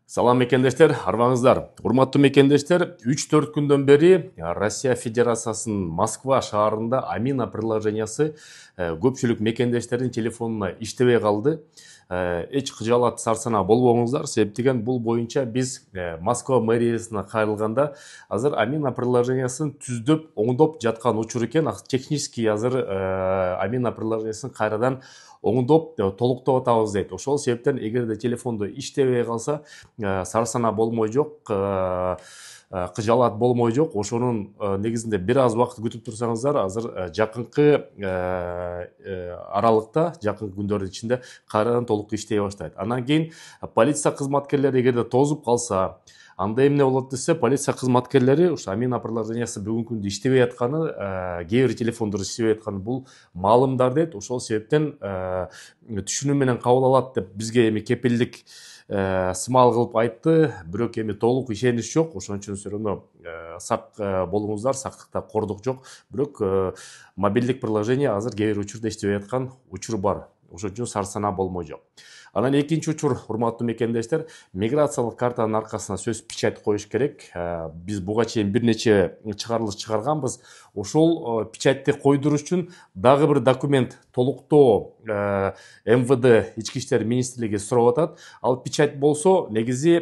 Салам мекендештер, арбаңыздар. Урматтуу мекендештер, 3-4 күндөн бери Россия Федерациясынын Москва шаарында Амина приложениясы көпчүлүк мекендештердин телефонуна иштебей калды. Эч кыжаалат сарсана болбоңуздар, себептен бул боюнча биз Москва мэриясына кайрылганда азыр Амина приложениясын түздөп, оңдоп жаткан учур экен. Технически азыр Амина приложениясын кайрадан оңдоп толуктоп атабыз дейт. Ошол себептен эгерде телефондо иштебей калса, сарсана болмой жок, кыжаалат болмой жок. Ошонун негизинде бир аз убакыт күтүп турсаңыздар, азыр жакынкы аралыкта, жакынкы күндөрдүн ичинде кайрадан толук иштей баштайт. Андан кийин полиция кызматкерлери эгерде тозуп калса, анда эмне болот десе, полиция кызматкерлери ушу Амина приложениясы бүгүнкү күндө иштебей атканы, кээ бир телефондор иштебей атканы бул маалымдар дейт. Ошол себептен түшүнүү менен кабыл алат деп бизге эми кепилдик сымал кылып айтты. Бирок эми толук ишенич жок. Ошон үчүн все равно сак болуңуздар, сактыкта кордук жок. Бирок мобилдик приложение азыр кээ бир учурда иштебей аткан учур бар. Ошон үчүн сарсана болмой жок. Анан экинчи учур, урматтуу мекендештер, миграциялык картанын аркасына сөз печать коюш керек. Биз буга чейин бир нече чыгарылыш чыгарганбыз. Ошол печатьти койдуруш үчүн дагы бир документ толуктоо МВД Ички иштер министрлиги сурап атат. Ал печать болсо, негизи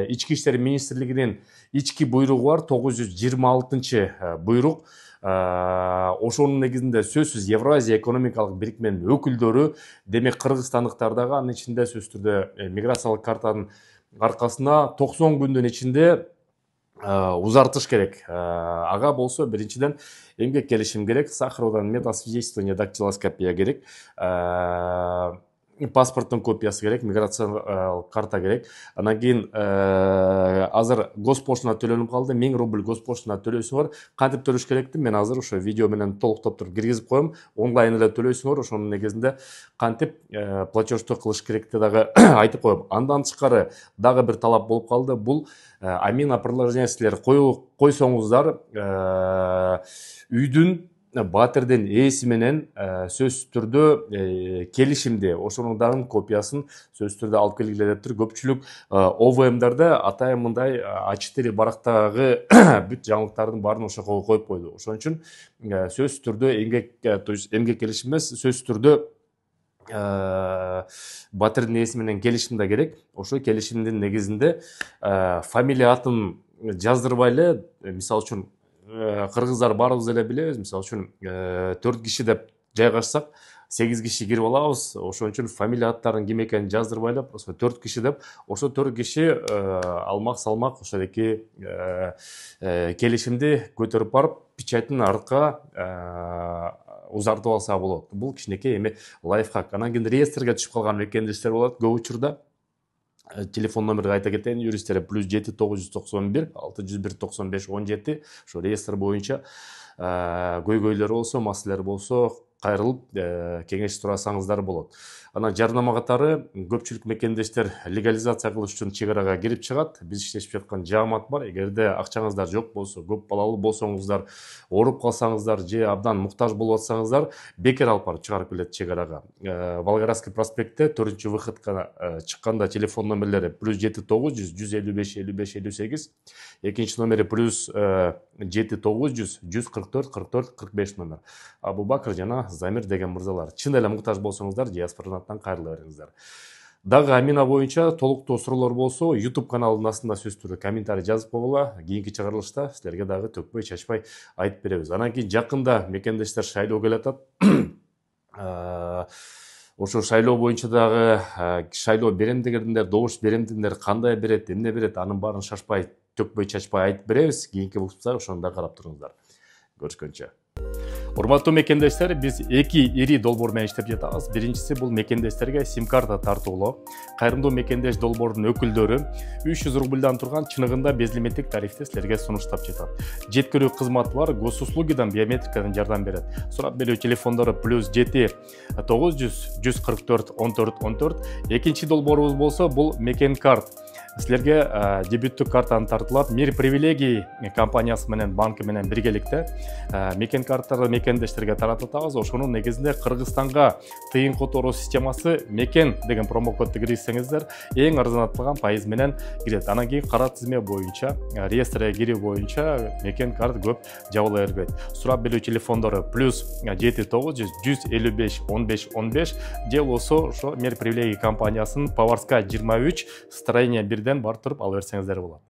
Ички иштер министрлигинин ички буйругу бар, 926 буйрук. Ошонун негизинде сөзсүз Евразия экономикалык бирикменин өкүлдөрү, демек кыргызстандыктар дагы анын ичинде сөзсүз түрдө миграциялык картанын аркасына 90 күндүн ичинде узартыш керек. Ага болсо биринчиден эмгек келишим керек, сахарное метасвидетельствование, дактилоскопия керек, паспорттун копиясы керек, миграциялык карта керек. Анан кийин азыр госпоштана төлөнүп калды. 1000 рубль госпоштана төлөйсүңөр. Кантип төлөш керекти? Мен азыр ошо видео менен толуктоп туруп киргизип коем. Онлайн эле төлөйсүңөр. Ошонун негизинде кантип платежду кылыш керекти дагы айтып коем. Андан тышкары дагы бир талап болуп калды. Бул Амина приложениясылер койсоңуздар, үйдүн батирдин ээси менен сөзсүз түрдө келишимди, ошонун дагы копиясын сөзсүз түрдө алып келгиле деп тур. Көпчүлүк ОВМдарда атайын мындай А4 барактагы бүт жаңылыктардын баарын ошого коюп койду. Ошон үчүн сөзсүз түрдө эмгек келишим эмес, сөзсүз түрдө батирдин ээси менен келишим да керек. Ошол келишимдин негизинде фамилия атын жаздырбай эле, мисалы үчүн кыргыздар баарыбыз эле билебиз, мисалы үчүн 4 киши деп жайгашсак 8 киши кирип алабыз. Ошон үчүн фамилия аттарын ким экенин жаздырбай эле, просто 4 киши деп, ошо 4 киши алмак салмак ошодеки келишимди көтөрүп барып печаттын артка узартып алса болот. Бул кичинекей эми лайфхак. Анан кийин реестрге түшүп калган мекендештер болот. Көп учурда телефон номерди айта кетейин, юристтер +7 991 601 95 17. Ошо реестр боюнча көйгөйлөр болсо, маселелер болсо кайрылып кеңеш сурасаңыздар болот. Анан жарнама катары көпчүлүк мекендештер легализация кылыш үчүн чек арага кирип чыгат. Биз иштешип жаткан жаамат бар. Эгерде акчаңыздар жок болсо, көп балалуу болсоңуздар, ооруп калсаңыздар же абдан муктаж болуп атсаңыздар, бекер алып барып чыгарып келет чек арага. Волгоградский проспектте 4-выходка чыкканда телефон номерлери +7 900 155 55 58, экинчи номери +7 900 144 44 45 номер. Абубакыр жана Замир деген мырзалар. Чын эле муктаж болсоңуздар, диаспоранаттан кайрыла бериңиздер. Дагы Амина боюнча толуктуу суроолор болсо, YouTube каналынын астында сөзсүз түрдө комментарий жазып койгула. Кийинки чыгарылышта силерге дагы төкпөй чачпай айтып беребиз. Анан кийин жакында мекендештер шайлоо келатат. Ошо шайлоо боюнча дагы шайлоо беремдигендер, добуш беремдигендер кандай берет, эмне берет, анын баарын шашпай, төкпөй чачпай айтып беребиз. Кийинки выпускта ошону да карап туруңуздар. Көрүшкөнчө. Урматтуу мекендештер, биз эки ири долбоор менен иштеп жатабыз. Биринчиси бул мекендештерге сим карта тартуулоо. Кайрымдуу мекендеш долбоордун өкүлдөрү 300 рубльдан турган чыныгында безлимиттик тарифти силерге сунуштап жатат. Жеткирүү кызматы бар, госуслугидан биометрикадан жардам берет. Сурап берүү телефондору +7 900 144 14 14. Экинчи долбоорубуз болсо, бул Мекен карт. силерге дебюттүк картаны тартылат. Мир привилегий компаниясы менен банкы менен биргеликте мекен карттарды мекендештерге таратып атабыз. Ошонун негизинде Кыргызстанга тыйын которуу системасы мекен деген промокодду киргизсеңиздер эң арзанатылган пайыз менен кирет. Анан кийин кара тизме боюнча, реестрге кирүү боюнча мекен карт көп жабыла бербейт. Сурап билүү телефондору +7900 155 15 15 же болсо ошо Мир привилегий компаниясынын Поварская 23 строение 1ден барып туруп ала берсеңиздер болот.